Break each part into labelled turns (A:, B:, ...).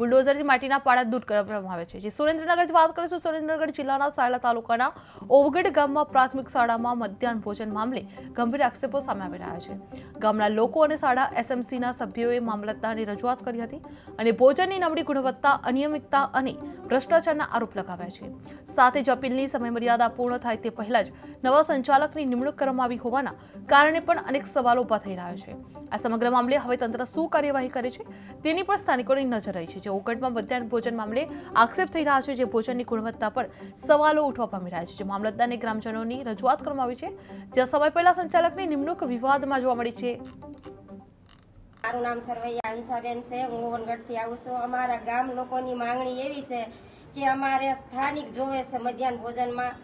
A: બુલડોઝરથી માટીના પાડા દૂર કરવામાં આવે છે। જે સુરેન્દ્રનગરથી વાત કરીશું, સુરેન્દ્રનગર જિલ્લાના સાયલા તાલુકાના ઓવગઢ ગામમાં પ્રાથમિક શાળામાં મધ્યાહન ભોજન મામલે ગંભીર આક્ષેપો સામે આવી રહ્યા છે। ગામના લોકો અને શાળા એસએમસીના સભ્યોએ મામલતદારની રજૂઆત કરી હતી અને ભોજનની નબળી ગુણવત્તા, અનિયમિતતા અને ભ્રષ્ટાચારના આરોપ લગાવ્યા છે। સાથે જ અપીલની સમયમર્યાદા પૂર્ણ થાય તે પહેલા જ નવા સંચાલકની નિમણૂક કરવામાં આવી હોવાના કારણે પણ અનેક સવાલો ઊભા થઈ રહ્યા છે। આ સમગ્ર મામલે હવે તંત્ર શું કાર્યવાહી કરે છે તેની પર સ્થાનિકોની નજર રહી છે। જે ઓગઢમાં મધ્યાહન ભોજન મામલે આક્ષેપ થઈ રહ્યા છે, જે ભોજનની ગુણવત્તા પર સવાલો ઉઠવા પામી રહ્યા છે। જે મામલતદારને ગ્રામજનોની રજૂઆત કરવામાં આવી છે, જ્યાં સમય પહેલા સંચાલકની નિમણૂક વિવાદમાં જોવા મળી છે।
B: મારું નામ સરવૈયા અંસાબેન છે। હું ઓવનગઢથી આવું છું। અમારા ગામ લોકોની માંગણી એવી છે કે અમારે સ્થાનિક જોવે છે મધ્યાહન ભોજનમાં,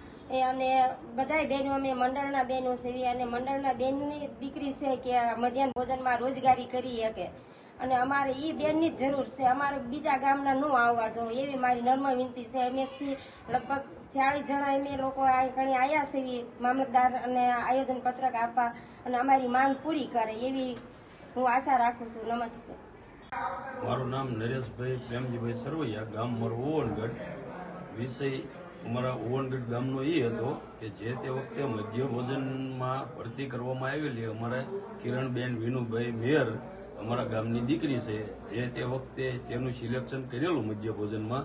B: અને બધાય બહેનો અમે મંડળના બહેનો છે અને મંડળના બહેનની દીકરી છે કે મધ્યાહન ભોજનમાં રોજગારી કરી શકે, અને અમારે એ બેનની જ જરૂર છે। અમારે બીજા ગામના ન આવવા જોઈએ એવી મારી નર્મ વિનંતી છે। અમેથી લગભગ 40 જણા અમે લોકો અહીં આવ્યા છીએ મામલતદાર અને આયોજન પત્રક આપવા, અને અમારી માંગ પૂરી કરે એવી હું આશા રાખું છું। નમસ્તે।
C: મારું નામ નરેશભાઈ પ્રેમજીભાઈ સરવૈયા, ગામ મારું ઓવનગઢ। વિષય અમારા ઓવનગઢ ગામનો એ હતો કે જે તે વખતે મધ્ય ભોજનમાં ભરતી કરવામાં આવેલી અમારે કિરણબેન વિનુભાઈ મેયર અમારા ગામની દીકરી છે। જે તે વખતે તેનું સિલેક્શન કરેલું મધ્ય ભોજનમાં,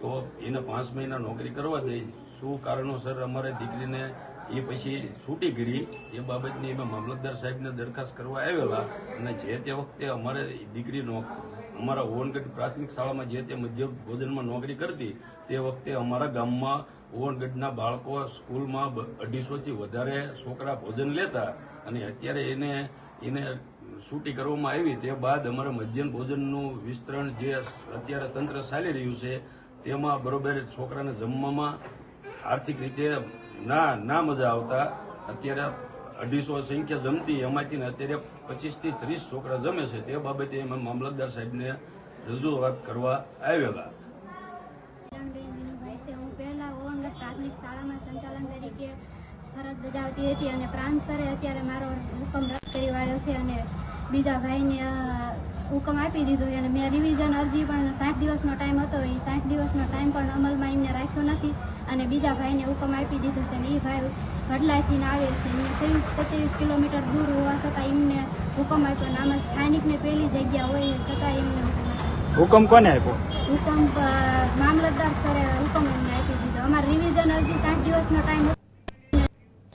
C: તો એને 5 મહિના નોકરી કરવા દઈ, શું કારણોસર અમારે દીકરીને એ પછી છૂટી કરી એ બાબતની અમે મામલતદાર સાહેબને દરખાસ્ત કરવા આવેલા, અને જે તે વખતે અમારે દીકરી અમારા ઓવનગઢ પ્રાથમિક શાળામાં જે તે મધ્ય ભોજનમાં નોકરી કરતી, તે વખતે અમારા ગામમાં ઓવનગઢના બાળકો સ્કૂલમાં 250થી વધારે છોકરા ભોજન લેતા, અને અત્યારે એને છૂટી કરવામાં આવી તે બાદ અમારા મધ્યાહન ભોજનનું વિસ્તરણ જે અત્યારે તંત્ર ચાલી રહ્યું છે, તેમાં બરોબર છોકરાને જમવામાં આર્થિક રીતે ના મજા આવતા। અત્યારે 250 સંખ્યા જમતી, એમાંથી અત્યારે 25થી 30 છોકરા જમે છે। તે બાબતે અમે મામલતદાર સાહેબને રજૂઆત કરવા આવેલા।
D: હું પહેલા ઓવનગઢ પ્રાથમિક શાળામાં સંચાલન તરીકે ફરજ બજાવતી હતી, અને પ્રાંત સરે અત્યારે મારો હુકમ રદ કરી વાળ્યો છે અને બીજા ભાઈને હુકમ આપી દીધો, અને મેં રિવિઝન અરજી પણ 60 દિવસનો ટાઈમ હતો, એ 60 દિવસનો ટાઈમ પણ અમલમાં એમને રાખ્યો નથી, અને બીજા ભાઈને હુકમ આપી દીધો છે। અને એ ભાઈ વડલાથી આવે છે, એમને 23-27 કિલોમીટર દૂર હોવા છતાં એમને હુકમ આપ્યો, અને આમાં સ્થાનિકને પહેલી જગ્યા હોય છતાં એમને
E: હુકમ કોને આપ્યો?
D: હુકમ મામલતદાર સરે હુકમ એમને આપી દીધો। અમારે રિવિઝન અરજી 60 દિવસનો ટાઈમ હતો।